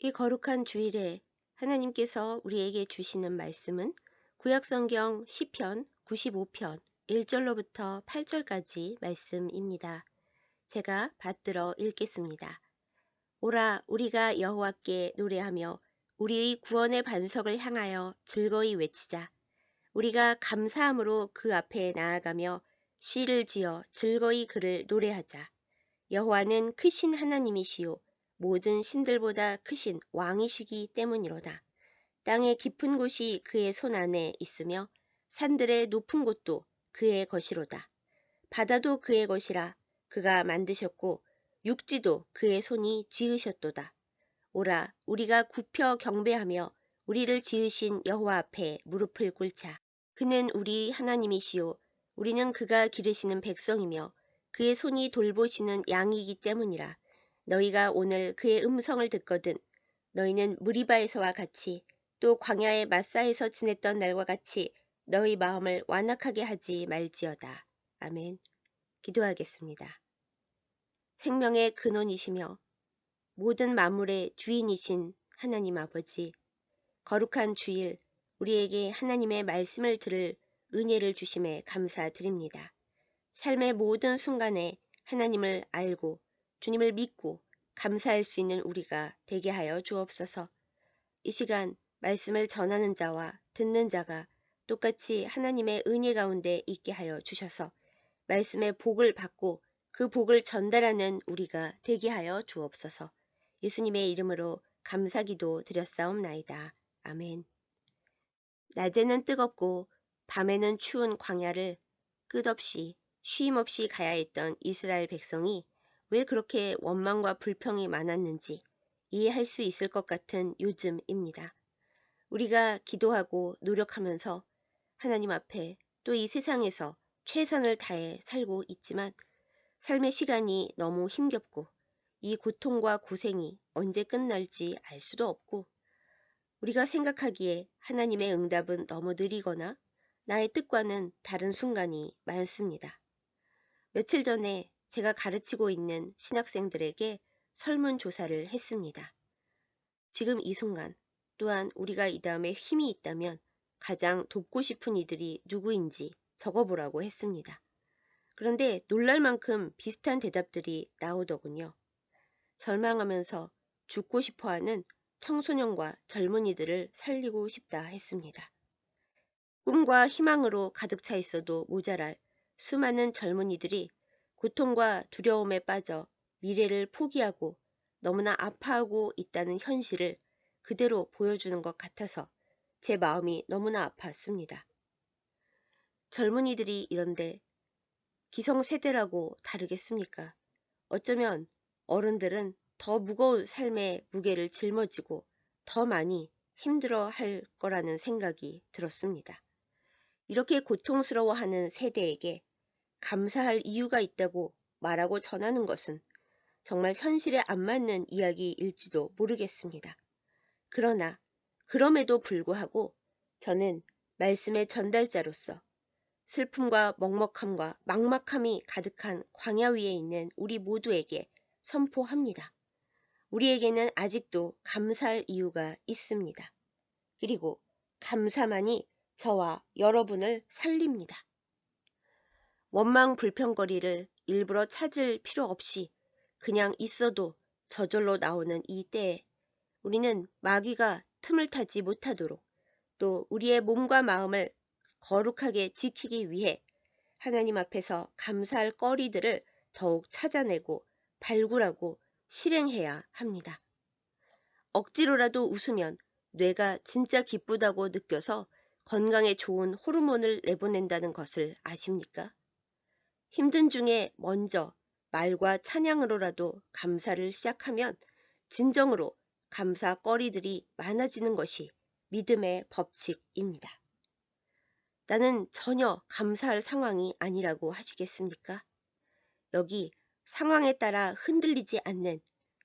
이 거룩한 주일에 하나님께서 우리에게 주시는 말씀은 구약성경 시편 95편 1절로부터 8절까지 말씀입니다. 제가 받들어 읽겠습니다. 오라 우리가 여호와께 노래하며 우리의 구원의 반석을 향하여 즐거이 외치자. 우리가 감사함으로 그 앞에 나아가며 시를 지어 즐거이 그를 노래하자. 여호와는 크신 하나님이시요 모든 신들보다 크신 왕이시기 때문이로다. 땅의 깊은 곳이 그의 손 안에 있으며 산들의 높은 곳도 그의 것이로다. 바다도 그의 것이라 그가 만드셨고 육지도 그의 손이 지으셨도다. 오라 우리가 굽혀 경배하며 우리를 지으신 여호와 앞에 무릎을 꿇자. 그는 우리 하나님이시요 우리는 그가 기르시는 백성이며 그의 손이 돌보시는 양이기 때문이라. 너희가 오늘 그의 음성을 듣거든 너희는 무리바에서와 같이 또 광야의 마사에서 지냈던 날과 같이 너희 마음을 완악하게 하지 말지어다. 아멘. 기도하겠습니다. 생명의 근원이시며 모든 만물의 주인이신 하나님 아버지, 거룩한 주일 우리에게 하나님의 말씀을 들을 은혜를 주심에 감사드립니다. 삶의 모든 순간에 하나님을 알고 주님을 믿고 감사할 수 있는 우리가 되게 하여 주옵소서. 이 시간 말씀을 전하는 자와 듣는 자가 똑같이 하나님의 은혜 가운데 있게 하여 주셔서 말씀의 복을 받고 그 복을 전달하는 우리가 되게 하여 주옵소서. 예수님의 이름으로 감사기도 드렸사옵나이다. 아멘. 낮에는 뜨겁고 밤에는 추운 광야를 끝없이 쉼없이 가야 했던 이스라엘 백성이 왜 그렇게 원망과 불평이 많았는지 이해할 수 있을 것 같은 요즘입니다. 우리가 기도하고 노력하면서 하나님 앞에 또 이 세상에서 최선을 다해 살고 있지만 삶의 시간이 너무 힘겹고 이 고통과 고생이 언제 끝날지 알 수도 없고 우리가 생각하기에 하나님의 응답은 너무 느리거나 나의 뜻과는 다른 순간이 많습니다. 며칠 전에 제가 가르치고 있는 신학생들에게 설문조사를 했습니다. 지금 이 순간 또한 우리가 이 다음에 힘이 있다면 가장 돕고 싶은 이들이 누구인지 적어보라고 했습니다. 그런데 놀랄 만큼 비슷한 대답들이 나오더군요. 절망하면서 죽고 싶어하는 청소년과 젊은이들을 살리고 싶다 했습니다. 꿈과 희망으로 가득 차 있어도 모자랄 수많은 젊은이들이 고통과 두려움에 빠져 미래를 포기하고 너무나 아파하고 있다는 현실을 그대로 보여주는 것 같아서 제 마음이 너무나 아팠습니다. 젊은이들이 이런데 기성세대라고 다르겠습니까? 어쩌면 어른들은 더 무거운 삶의 무게를 짊어지고 더 많이 힘들어 할 거라는 생각이 들었습니다. 이렇게 고통스러워하는 세대에게 감사할 이유가 있다고 말하고 전하는 것은 정말 현실에 안 맞는 이야기일지도 모르겠습니다. 그러나 그럼에도 불구하고 저는 말씀의 전달자로서 슬픔과 먹먹함과 막막함이 가득한 광야 위에 있는 우리 모두에게 선포합니다. 우리에게는 아직도 감사할 이유가 있습니다. 그리고 감사만이 저와 여러분을 살립니다. 원망 불평거리를 일부러 찾을 필요 없이 그냥 있어도 저절로 나오는 이 때에 우리는 마귀가 틈을 타지 못하도록 또 우리의 몸과 마음을 거룩하게 지키기 위해 하나님 앞에서 감사할 거리들을 더욱 찾아내고 발굴하고 실행해야 합니다. 억지로라도 웃으면 뇌가 진짜 기쁘다고 느껴서 건강에 좋은 호르몬을 내보낸다는 것을 아십니까? 힘든 중에 먼저 말과 찬양으로라도 감사를 시작하면 진정으로 감사거리들이 많아지는 것이 믿음의 법칙입니다. 나는 전혀 감사할 상황이 아니라고 하시겠습니까? 여기 상황에 따라 흔들리지 않는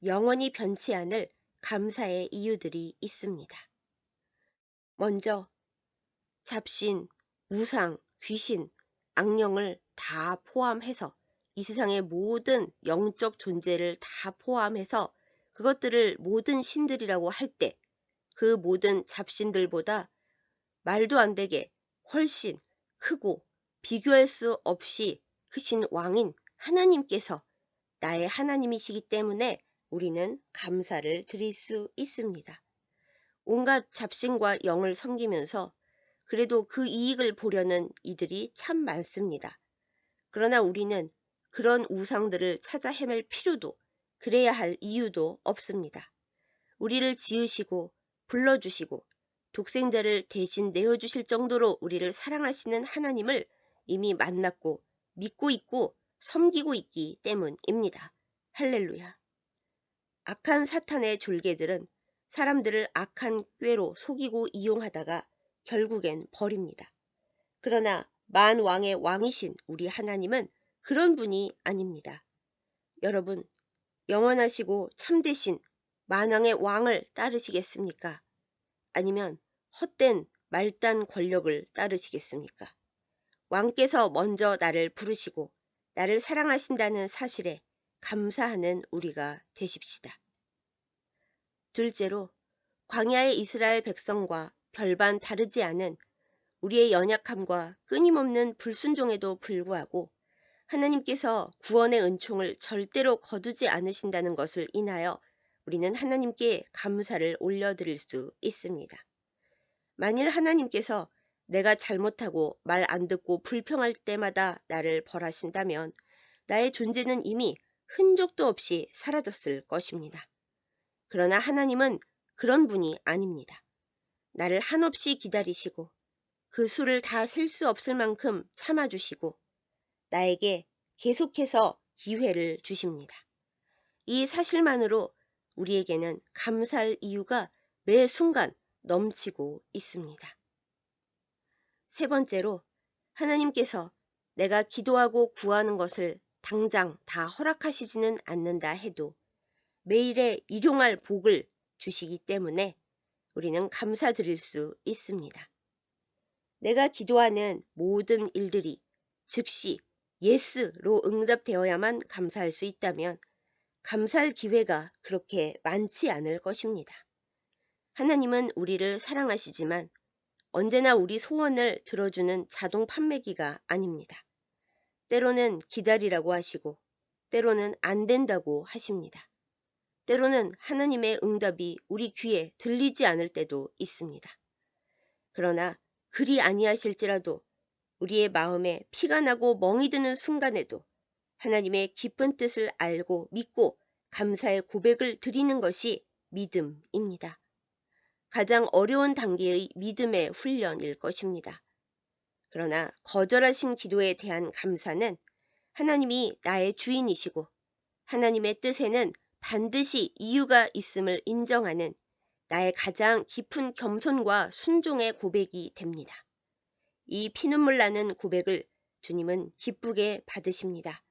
영원히 변치 않을 감사의 이유들이 있습니다. 먼저 잡신, 우상, 귀신, 악령을 다 포함해서 이 세상의 모든 영적 존재를 다 포함해서 그것들을 모든 신들이라고 할 때 그 모든 잡신들보다 말도 안 되게 훨씬 크고 비교할 수 없이 크신 왕인 하나님께서 나의 하나님이시기 때문에 우리는 감사를 드릴 수 있습니다. 온갖 잡신과 영을 섬기면서 그래도 그 이익을 보려는 이들이 참 많습니다. 그러나 우리는 그런 우상들을 찾아 헤맬 필요도 그래야 할 이유도 없습니다. 우리를 지으시고 불러주시고 독생자를 대신 내어주실 정도로 우리를 사랑하시는 하나님을 이미 만났고 믿고 있고 섬기고 있기 때문입니다. 할렐루야. 악한 사탄의 졸개들은 사람들을 악한 꾀로 속이고 이용하다가 결국엔 버립니다. 그러나 만왕의 왕이신 우리 하나님은 그런 분이 아닙니다. 여러분, 영원하시고 참되신 만왕의 왕을 따르시겠습니까? 아니면 헛된 말단 권력을 따르시겠습니까? 왕께서 먼저 나를 부르시고 나를 사랑하신다는 사실에 감사하는 우리가 되십시다. 둘째로, 광야의 이스라엘 백성과 별반 다르지 않은 우리의 연약함과 끊임없는 불순종에도 불구하고 하나님께서 구원의 은총을 절대로 거두지 않으신다는 것을 인하여 우리는 하나님께 감사를 올려드릴 수 있습니다. 만일 하나님께서 내가 잘못하고 말 안 듣고 불평할 때마다 나를 벌하신다면 나의 존재는 이미 흔적도 없이 사라졌을 것입니다. 그러나 하나님은 그런 분이 아닙니다. 나를 한없이 기다리시고 그 수를 다 셀 수 없을 만큼 참아주시고 나에게 계속해서 기회를 주십니다. 이 사실만으로 우리에게는 감사할 이유가 매 순간 넘치고 있습니다. 세 번째로, 하나님께서 내가 기도하고 구하는 것을 당장 다 허락하시지는 않는다 해도 매일의 일용할 복을 주시기 때문에 우리는 감사드릴 수 있습니다. 내가 기도하는 모든 일들이 즉시 예스로 응답되어야만 감사할 수 있다면 감사할 기회가 그렇게 많지 않을 것입니다. 하나님은 우리를 사랑하시지만 언제나 우리 소원을 들어주는 자동 판매기가 아닙니다. 때로는 기다리라고 하시고 때로는 안 된다고 하십니다. 때로는 하나님의 응답이 우리 귀에 들리지 않을 때도 있습니다. 그러나 그리 아니하실지라도 우리의 마음에 피가 나고 멍이 드는 순간에도 하나님의 깊은 뜻을 알고 믿고 감사의 고백을 드리는 것이 믿음입니다. 가장 어려운 단계의 믿음의 훈련일 것입니다. 그러나 거절하신 기도에 대한 감사는 하나님이 나의 주인이시고 하나님의 뜻에는 반드시 이유가 있음을 인정하는 나의 가장 깊은 겸손과 순종의 고백이 됩니다. 이 피눈물 나는 고백을 주님은 기쁘게 받으십니다.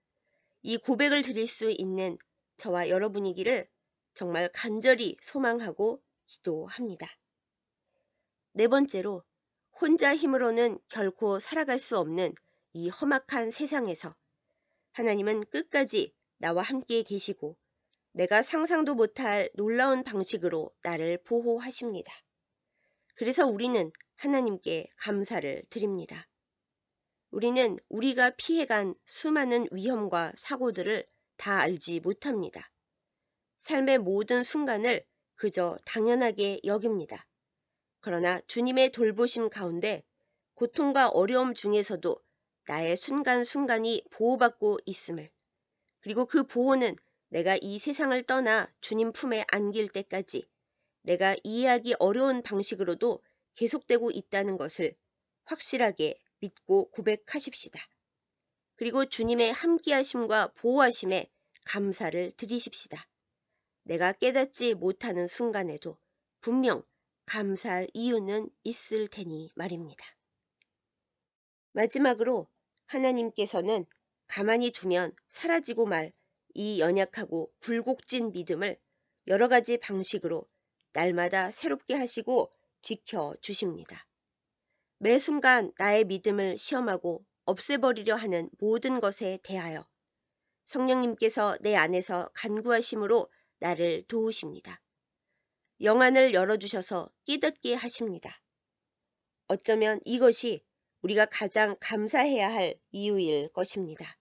이 고백을 드릴 수 있는 저와 여러분이기를 정말 간절히 소망하고 기도합니다. 네 번째로, 혼자 힘으로는 결코 살아갈 수 없는 이 험악한 세상에서 하나님은 끝까지 나와 함께 계시고 내가 상상도 못할 놀라운 방식으로 나를 보호하십니다. 그래서 우리는 하나님께 감사를 드립니다. 우리는 우리가 피해간 수많은 위험과 사고들을 다 알지 못합니다. 삶의 모든 순간을 그저 당연하게 여깁니다. 그러나 주님의 돌보심 가운데 고통과 어려움 중에서도 나의 순간순간이 보호받고 있음을, 그리고 그 보호는 내가 이 세상을 떠나 주님 품에 안길 때까지 내가 이해하기 어려운 방식으로도 계속되고 있다는 것을 확실하게 믿고 고백하십시다. 그리고 주님의 함께하심과 보호하심에 감사를 드리십시다. 내가 깨닫지 못하는 순간에도 분명 감사할 이유는 있을 테니 말입니다. 마지막으로 하나님께서는 가만히 두면 사라지고 말 이 연약하고 굴곡진 믿음을 여러 가지 방식으로 날마다 새롭게 하시고 지켜주십니다. 매 순간 나의 믿음을 시험하고 없애버리려 하는 모든 것에 대하여 성령님께서 내 안에서 간구하심으로 나를 도우십니다. 영안을 열어주셔서 깨닫게 하십니다. 어쩌면 이것이 우리가 가장 감사해야 할 이유일 것입니다.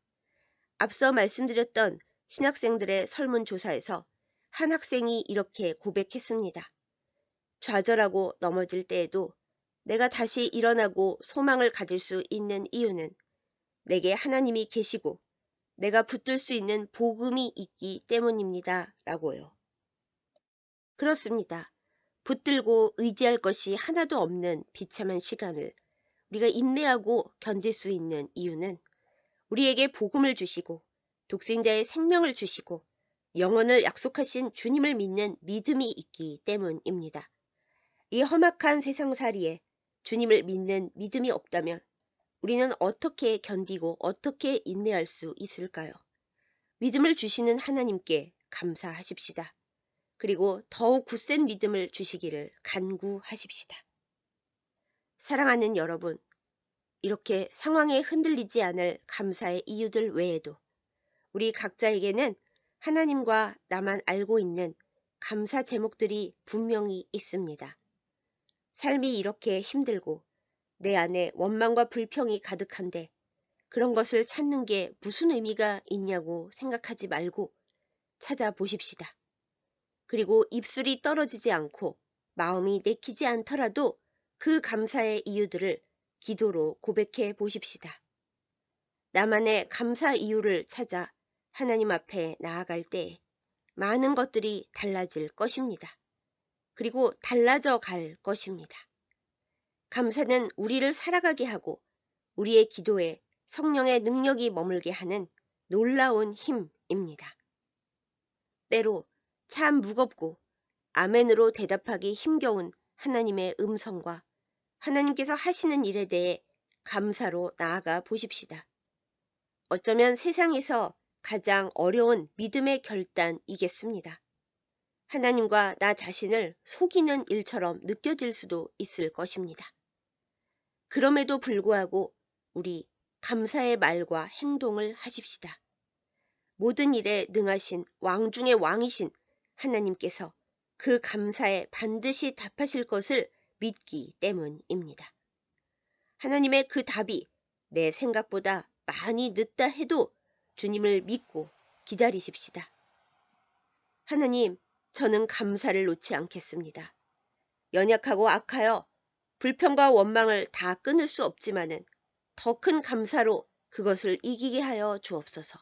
앞서 말씀드렸던 신학생들의 설문조사에서 한 학생이 이렇게 고백했습니다. 좌절하고 넘어질 때에도 내가 다시 일어나고 소망을 가질 수 있는 이유는 내게 하나님이 계시고 내가 붙들 수 있는 복음이 있기 때문입니다. 라고요. 그렇습니다. 붙들고 의지할 것이 하나도 없는 비참한 시간을 우리가 인내하고 견딜 수 있는 이유는 우리에게 복음을 주시고 독생자의 생명을 주시고 영원을 약속하신 주님을 믿는 믿음이 있기 때문입니다. 이 험악한 세상살이에 주님을 믿는 믿음이 없다면 우리는 어떻게 견디고 어떻게 인내할 수 있을까요? 믿음을 주시는 하나님께 감사하십시다. 그리고 더욱 굳센 믿음을 주시기를 간구하십시다. 사랑하는 여러분, 이렇게 상황에 흔들리지 않을 감사의 이유들 외에도 우리 각자에게는 하나님과 나만 알고 있는 감사 제목들이 분명히 있습니다. 삶이 이렇게 힘들고 내 안에 원망과 불평이 가득한데 그런 것을 찾는 게 무슨 의미가 있냐고 생각하지 말고 찾아보십시다. 그리고 입술이 떨어지지 않고 마음이 내키지 않더라도 그 감사의 이유들을 기도로 고백해 보십시다. 나만의 감사 이유를 찾아 하나님 앞에 나아갈 때 많은 것들이 달라질 것입니다. 그리고 달라져 갈 것입니다. 감사는 우리를 살아가게 하고 우리의 기도에 성령의 능력이 머물게 하는 놀라운 힘입니다. 때로 참 무겁고 아멘으로 대답하기 힘겨운 하나님의 음성과 하나님께서 하시는 일에 대해 감사로 나아가 보십시다. 어쩌면 세상에서 가장 어려운 믿음의 결단이겠습니다. 하나님과 나 자신을 속이는 일처럼 느껴질 수도 있을 것입니다. 그럼에도 불구하고 우리 감사의 말과 행동을 하십시다. 모든 일에 능하신 왕 중의 왕이신 하나님께서 그 감사에 반드시 답하실 것을 믿기 때문입니다. 하나님의 그 답이 내 생각보다 많이 늦다 해도 주님을 믿고 기다리십시다. 하나님, 저는 감사를 놓지 않겠습니다. 연약하고 악하여 불평과 원망을 다 끊을 수 없지만은 더 큰 감사로 그것을 이기게 하여 주옵소서.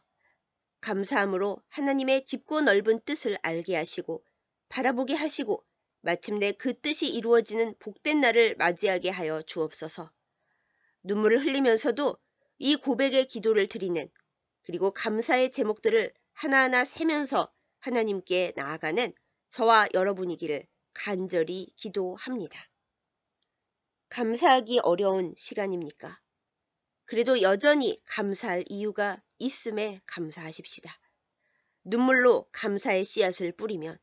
감사함으로 하나님의 깊고 넓은 뜻을 알게 하시고 바라보게 하시고 마침내 그 뜻이 이루어지는 복된 날을 맞이하게 하여 주옵소서. 눈물을 흘리면서도 이 고백의 기도를 드리는 그리고 감사의 제목들을 하나하나 세면서 하나님께 나아가는 저와 여러분이기를 간절히 기도합니다. 감사하기 어려운 시간입니까? 그래도 여전히 감사할 이유가 있음에 감사하십시다. 눈물로 감사의 씨앗을 뿌리면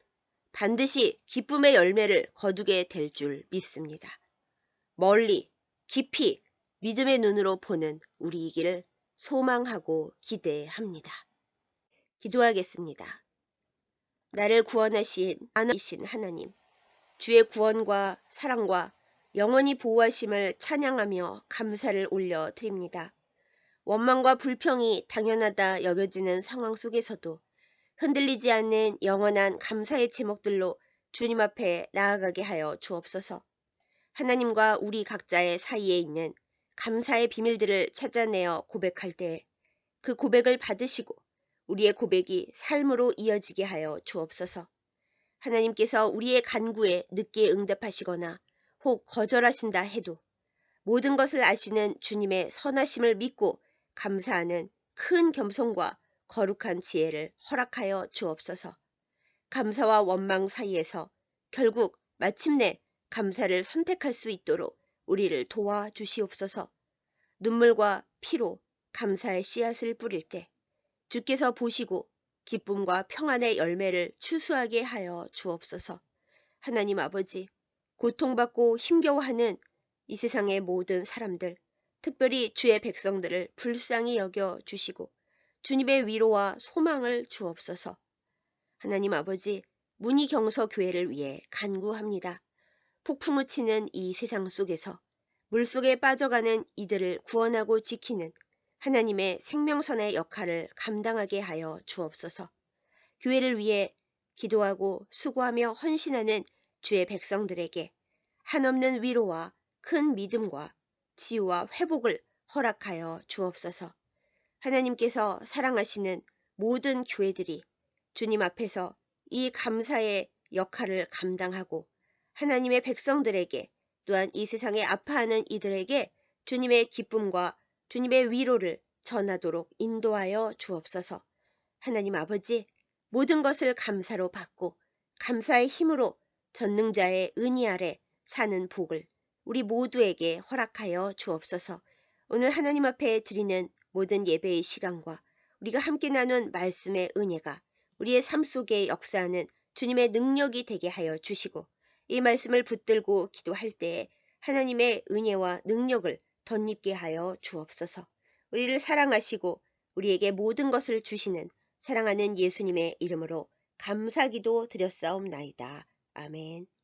반드시 기쁨의 열매를 거두게 될 줄 믿습니다. 멀리 깊이 믿음의 눈으로 보는 우리이기를 소망하고 기대합니다. 기도하겠습니다. 나를 구원하신 하나님, 주의 구원과 사랑과 영원히 보호하심을 찬양하며 감사를 올려드립니다. 원망과 불평이 당연하다 여겨지는 상황 속에서도 흔들리지 않는 영원한 감사의 제목들로 주님 앞에 나아가게 하여 주옵소서. 하나님과 우리 각자의 사이에 있는 감사의 비밀들을 찾아내어 고백할 때 그 고백을 받으시고 우리의 고백이 삶으로 이어지게 하여 주옵소서. 하나님께서 우리의 간구에 늦게 응답하시거나 혹 거절하신다 해도 모든 것을 아시는 주님의 선하심을 믿고 감사하는 큰 겸손과 거룩한 지혜를 허락하여 주옵소서. 감사와 원망 사이에서 결국 마침내 감사를 선택할 수 있도록 우리를 도와주시옵소서. 눈물과 피로 감사의 씨앗을 뿌릴 때 주께서 보시고 기쁨과 평안의 열매를 추수하게 하여 주옵소서. 하나님 아버지, 고통받고 힘겨워하는 이 세상의 모든 사람들, 특별히 주의 백성들을 불쌍히 여겨 주시고 주님의 위로와 소망을 주옵소서. 하나님 아버지, 문희경서교회를 위해 간구합니다. 폭풍우 치는 이 세상 속에서 물속에 빠져가는 이들을 구원하고 지키는 하나님의 생명선의 역할을 감당하게 하여 주옵소서. 교회를 위해 기도하고 수고하며 헌신하는 주의 백성들에게 한없는 위로와 큰 믿음과 치유와 회복을 허락하여 주옵소서. 하나님께서 사랑하시는 모든 교회들이 주님 앞에서 이 감사의 역할을 감당하고 하나님의 백성들에게 또한 이 세상에 아파하는 이들에게 주님의 기쁨과 주님의 위로를 전하도록 인도하여 주옵소서. 하나님 아버지, 모든 것을 감사로 받고 감사의 힘으로 전능자의 은희 아래 사는 복을 우리 모두에게 허락하여 주옵소서. 오늘 하나님 앞에 드리는 모든 예배의 시간과 우리가 함께 나눈 말씀의 은혜가 우리의 삶 속에 역사하는 주님의 능력이 되게 하여 주시고 이 말씀을 붙들고 기도할 때에 하나님의 은혜와 능력을 덧입게 하여 주옵소서. 우리를 사랑하시고 우리에게 모든 것을 주시는 사랑하는 예수님의 이름으로 감사기도 드렸사옵나이다. 아멘.